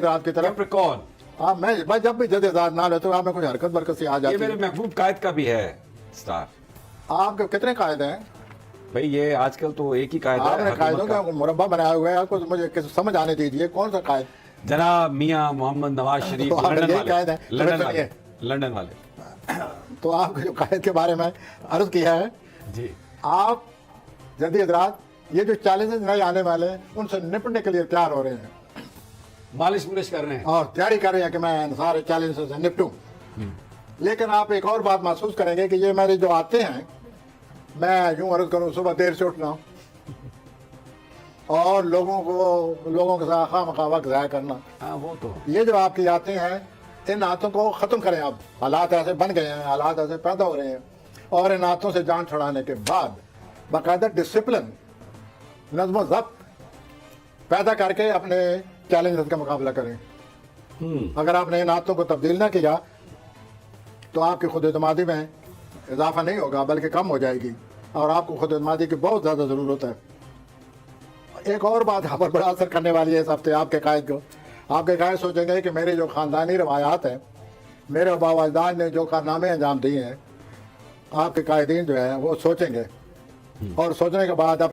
रात की तरफ कैप्रिकॉर्न, हाँ मैं जब भी जदेदार ना रहता हूँ आप में कुछ हरकत बरकत सी आ ये जाती मेरे है। महबूब कायद का भी है स्टार। आपके कितने कायदे हैं? भाई ये आजकल तो एक ही कायद है आपने कायदों हुकूमत का। का मुरब्बा बनाया हुआ है, आपको मुझे समझ आने दीजिए कौन सा कायद। जनाब मियां मोहम्मद नवाज शरीफ, तो आप लंदन यही कायद वाले, हैं। लंदन तो वाले, सुनिए। लंदन वाले। तो आपके जो कायद के बारे में अर्ज किया है, जी आप जल्दी हजरात ये जो चैलेंजेस नए आने वाले हैं उनसे निपटने के लिए तैयार हो रहे हैं मालिश मुलिश कर रहे हैं। और तैयारी कर रहे हैं कि मैं सारे चैलेंजेस से निपटूं। लेकिन आप एक और बात महसूस करेंगे कि ये मेरे जो आते हैं, मैं यूं अर्ज करूं सुबह देर से उठना और लोगों के साथ खामखा वक्त ज़ाया करना, हाँ वो तो ये जो आपकी आते हैं इन आदतों को ख़त्म करें। अब हालात ऐसे बन गए हैं, हालात ऐसे पैदा हो रहे हैं और इन आदतों से जान छुड़ाने के बाद बाकायदा डिसिप्लिन, नज़्म ज़ब्त पैदा करके अपने चैलेंजेस का मुकाबला करें। अगर आपने इन आदतों को तब्दील ना किया तो आपकी खुद एतमादी में इजाफा नहीं होगा बल्कि कम हो जाएगी और आपको खुद एतमादी की बहुत ज़्यादा ज़रूरत है। एक और बात यहाँ पर बड़ा असर करने वाली है इस हफ्ते आपके कायद को। आपके कायद सोचेंगे कि मेरी जो ख़ानदानी रवायात है, मेरे बाबा अजदाद ने जो कारनामे अंजाम दिए हैं, आपके कायदीन जो है वो सोचेंगे और सोचने के बाद